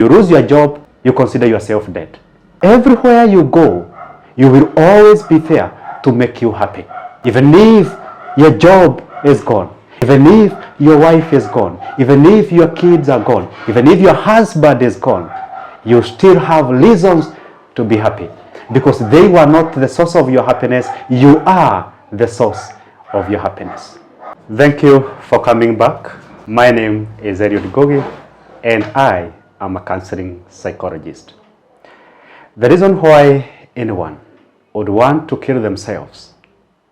You lose your job, you consider yourself dead. Everywhere you go, you will always be there to make you happy. Even if your job is gone, even if your wife is gone, even if your kids are gone, even if your husband is gone, you still have reasons to be happy. Because they were not the source of your happiness, you are the source of your happiness. Thank you for coming back. My name is Eliud Gogi, and I am a counseling psychologist. The reason why anyone would want to kill themselves,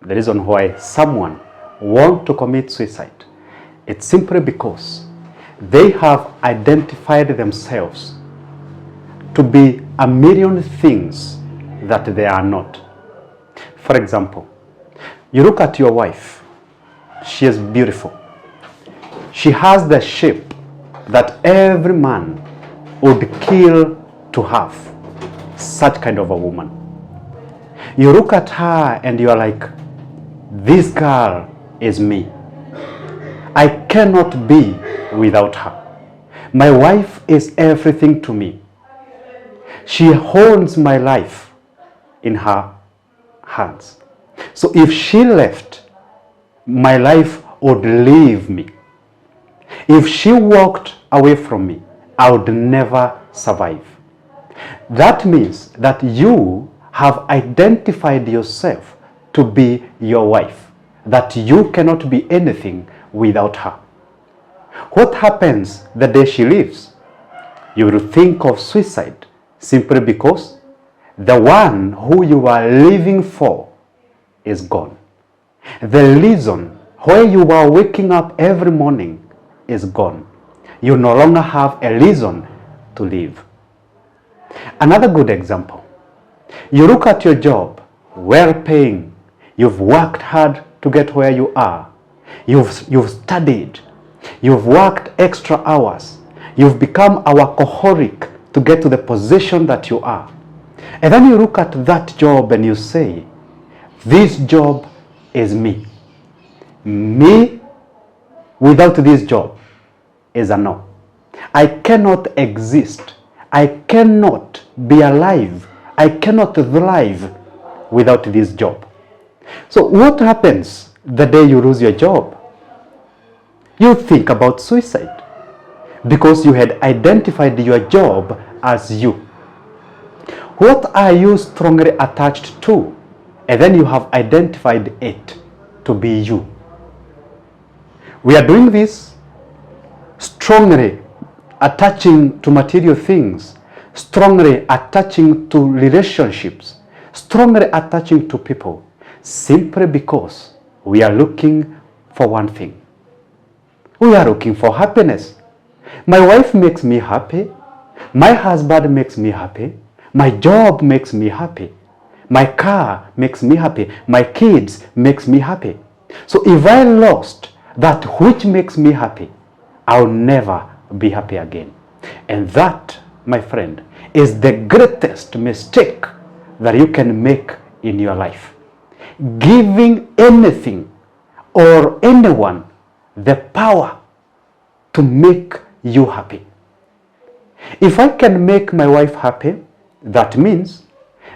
the reason why someone wants to commit suicide, it's simply because they have identified themselves to be a million things that they are not. For example, you look at your wife. She is beautiful. She has the shape that every man would kill to have. Such kind of a woman. You look at her and you are like, this girl is me. I cannot be without her. My wife is everything to me. She holds my life in her hands. So if she left, my life would leave me. If she walked away from me, I would never survive. That means that you have identified yourself to be your wife, that you cannot be anything without her. What happens the day she leaves? You will think of suicide simply because the one who you are living for is gone. The reason why you are waking up every morning is gone. You no longer have a reason to live. Another good example. You look at your job, well paying. You've worked hard to get where you are. You've studied. You've worked extra hours. You've become a workaholic to get to the position that you are. And then you look at that job and you say, this job is me. Me without this job is a no. I cannot exist. I cannot be alive. I cannot thrive without this job. So what happens the day you lose your job? You think about suicide because you had identified your job as you. What are you strongly attached to? And then you have identified it to be you. We are doing this strongly attaching to material things, strongly attaching to relationships, strongly attaching to people, simply because we are looking for one thing. We are looking for happiness. My wife makes me happy. My husband makes me happy. My job makes me happy. My car makes me happy. My kids makes me happy. So if I lost that which makes me happy, I'll never be happy again. And that, my friend, is the greatest mistake that you can make in your life. Giving anything or anyone the power to make you happy. If I can make my wife happy, that means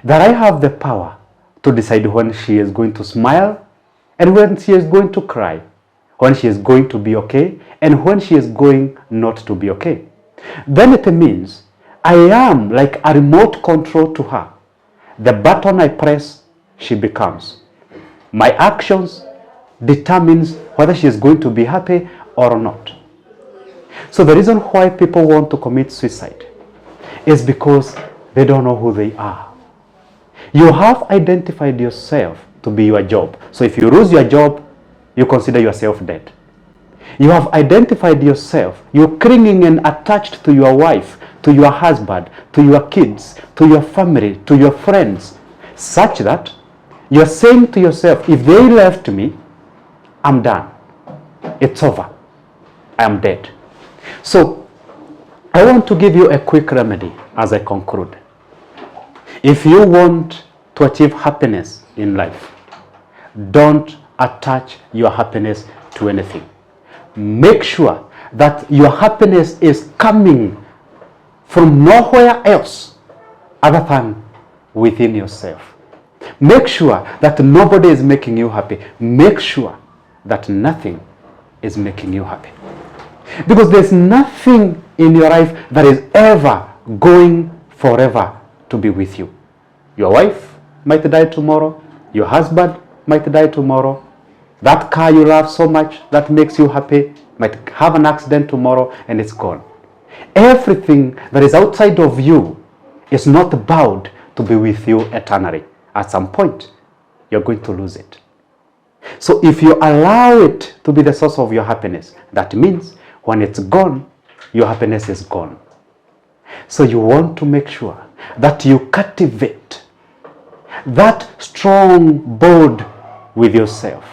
that I have the power to decide when she is going to smile and when she is going to cry, when she is going to be okay and when she is going not to be okay. Then it means I am like a remote control to her. The button I press, she becomes. My actions determines whether she is going to be happy or not. So the reason why people want to commit suicide is because they don't know who they are. You have identified yourself to be your job. So if you lose your job, you consider yourself dead. You have identified yourself. You're clinging and attached to your wife, to your husband, to your kids, to your family, to your friends, such that you're saying to yourself, if they left me, I'm done. It's over. I'm dead. So I want to give you a quick remedy as I conclude. If you want to achieve happiness in life, don't attach your happiness to anything. Make sure that your happiness is coming from nowhere else other than within yourself. Make sure that nobody is making you happy. Make sure that nothing is making you happy. Because there's nothing in your life that is ever going forever to be with you. Your wife might die tomorrow. Your husband might die tomorrow. That car you love so much that makes you happy might have an accident tomorrow and it's gone. Everything that is outside of you is not bound to be with you eternally. At some point, you're going to lose it. So if you allow it to be the source of your happiness, that means when it's gone, your happiness is gone. So you want to make sure that you cultivate that strong bond with yourself.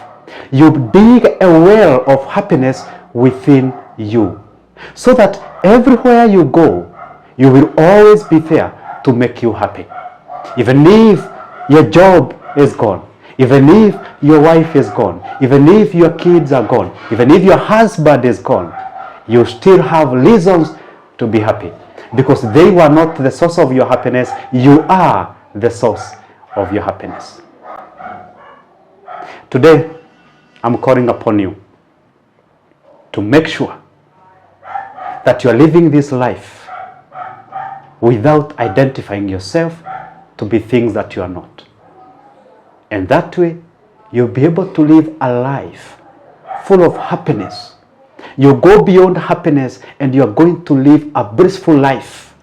You dig a well of happiness within you, so that everywhere you go, you will always be there to make you happy. Even if your job is gone, even if your wife is gone, even if your kids are gone, even if your husband is gone, you still have reasons to be happy, because they were not the source of your happiness. You are the source of your happiness. Today, I'm calling upon you to make sure that you are living this life without identifying yourself to be things that you are not. And that way, you'll be able to live a life full of happiness. You go beyond happiness and you're going to live a blissful life.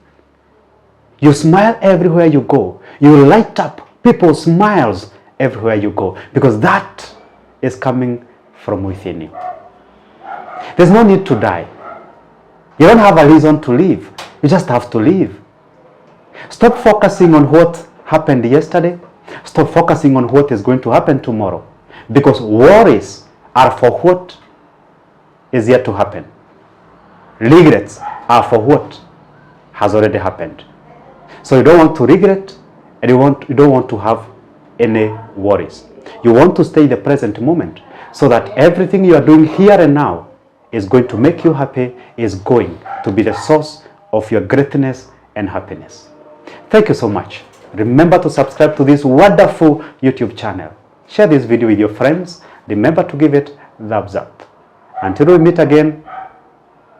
You smile everywhere you go. You light up people's smiles everywhere you go, because that is coming from within you. There's no need to die. You don't have a reason to live. You just have to live. Stop focusing on what happened yesterday. Stop focusing on what is going to happen tomorrow, because worries are for what is yet to happen. Regrets are for what has already happened. So you don't want to regret, and you don't want to have any worries. You want to stay in the present moment, so that everything you are doing here and now is going to make you happy, is going to be the source of your greatness and happiness. Thank you so much. Remember to subscribe to this wonderful YouTube channel. Share this video with your friends. Remember to give it thumbs up. Until we meet again,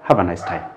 have a nice time.